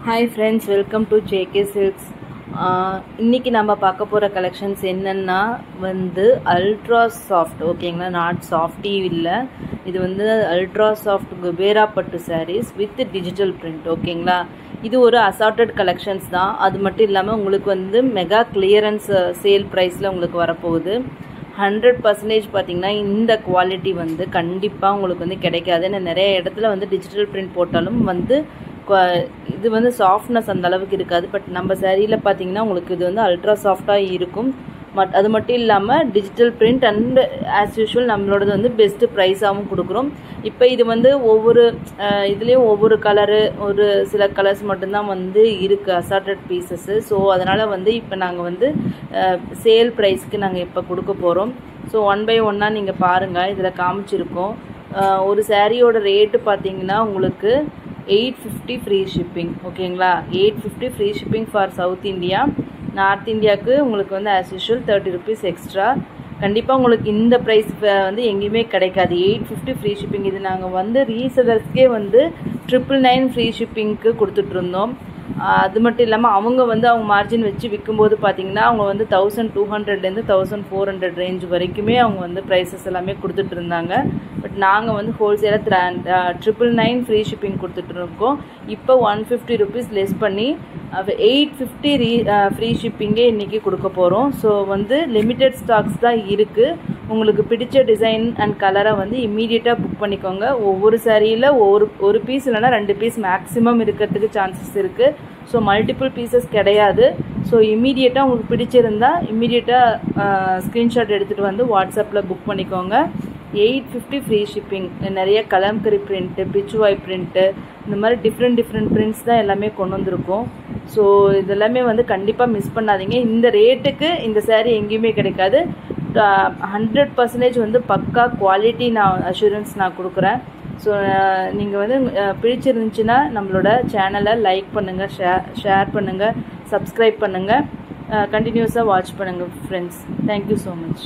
Hi friends, welcome to JK Silks. இன்னைக்கு நம்ம பார்க்க போற கலெக்ஷன்ஸ் என்னன்னா வந்து அல்ட்ரா சாஃப்ட், ஓகேங்களா? நாட் சாஃப்டி இல்ல, இது வந்து அல்ட்ரா சாஃப்ட் குபேரா பட்டு சாரீஸ் வித் டிஜிட்டல் பிரிண்ட், ஓகேங்களா? இது ஒரு அசார்ட்டட் கலெக்ஷன்ஸ் தான். அது மட்டும் இல்லாமல் உங்களுக்கு வந்து மெகா கிளியரன்ஸ் சேல் ப்ரைஸில் உங்களுக்கு வரப்போகுது. 100% பார்த்தீங்கன்னா இந்த குவாலிட்டி வந்து கண்டிப்பாக உங்களுக்கு வந்து கிடைக்காது. ஏன்னா நிறைய இடத்துல வந்து டிஜிட்டல் பிரிண்ட் போட்டாலும் வந்து இது வந்து சாஃப்ட்னஸ் அந்த அளவுக்கு இருக்காது. பட் நம்ம சாரியில் பார்த்தீங்கன்னா உங்களுக்கு இது வந்து அல்ட்ரா சாஃப்டாக இருக்கும். அது மட்டும் இல்லாமல் digital print and as usual நம்மளோடது வந்து பெஸ்ட்டு ப்ரைஸாகவும் கொடுக்குறோம். இப்போ இது வந்து ஒவ்வொரு இதுலேயும் ஒவ்வொரு கலரு, ஒரு சில கலர்ஸ் மட்டும்தான் வந்து இருக்குது அசார்ட்டட் பீசஸ்ஸு. ஸோ அதனால் வந்து இப்போ நாங்கள் வந்து சேல் ப்ரைஸ்க்கு நாங்கள் இப்போ கொடுக்க போகிறோம். ஸோ ஒன் பை ஒன்னாக நீங்கள் பாருங்கள், இதில் காமிச்சிருக்கோம். ஒரு சாரியோட ரேட்டு பார்த்தீங்கன்னா உங்களுக்கு 850 ஃப்ரீ ஷிப்பிங், ஓகேங்களா? 850 free shipping for south India. North இந்தியாவுக்கு உங்களுக்கு வந்து ஆஸ் யூஷுவல் 30 rupees எக்ஸ்ட்ரா. கண்டிப்பாக உங்களுக்கு இந்த ப்ரைஸ் வந்து எங்கேயுமே கிடைக்காது. 850 ஃப்ரீ ஷிப்பிங். இது நாங்கள் வந்து ரீசெலர்ஸ்க்கே வந்து 999 ஃப்ரீ ஷிப்பிங்க்கு கொடுத்துட்ருந்தோம். அது மட்டும் இல்லாமல் அவங்க வந்து அவங்க மார்ஜின் வச்சு விற்கும்போது பார்த்தீங்கன்னா அவங்க வந்து 1200 1400 ரேஞ்ச் வரைக்குமே அவங்க வந்து ப்ரைஸஸ் எல்லாமே கொடுத்துட்டு இருந்தாங்க. பட் நாங்கள் வந்து ஹோல்சேலாக 999 ஃப்ரீ ஷிப்பிங் கொடுத்துட்ருக்கோம். இப்போ 150 rupees லெஸ் பண்ணி 850 ஃப்ரீ ஷிப்பிங்கே இன்றைக்கி கொடுக்க போகிறோம். ஸோ வந்து லிமிட்டட் ஸ்டாக்ஸ் தான் இருக்குது. உங்களுக்கு பிடிச்ச டிசைன் அண்ட் கலரை வந்து இம்மீடியட்டாக புக் பண்ணிக்கோங்க. ஒவ்வொரு சாரியில் ஒரு பீஸ் இல்லைனா 2 பீஸ் மேக்ஸிமம் இருக்கிறதுக்கு சான்சஸ் இருக்குது. ஸோ மல்டிபிள் பீசஸ் கிடையாது. ஸோ இம்மீடியட்டாக உங்களுக்கு பிடிச்சிருந்தா இம்மீடியட்டாக ஸ்க்ரீன்ஷாட் எடுத்துகிட்டு வந்து வாட்ஸ்அப்பில் புக் பண்ணிக்கோங்க. 850 ஃப்ரீ ஷிப்பிங். நிறைய கலம்கரி பிரிண்ட்டு, பிச்சுவாய் பிரிண்ட்டு, இந்த மாதிரி டிஃப்ரெண்ட் பிரிண்ட்ஸ் தான் எல்லாமே கொண்டு வந்திருக்கோம். ஸோ இதெல்லாமே வந்து கண்டிப்பாக மிஸ் பண்ணாதீங்க. இந்த ரேட்டுக்கு இந்த சாரீ எங்கேயுமே கிடைக்காது. 100% வந்து பக்கா குவாலிட்டி நான் அஷூரன்ஸ் நான் கொடுக்குறேன். ஸோ நீங்கள் வந்து பிடிச்சிருந்துச்சுன்னா நம்மளோட சேனலை லைக் பண்ணுங்கள், ஷேர் பண்ணுங்கள், சப்ஸ்கிரைப் பண்ணுங்கள், கண்டினியூஸாக வாட்ச் பண்ணுங்கள் ஃப்ரெண்ட்ஸ். Thank you so much.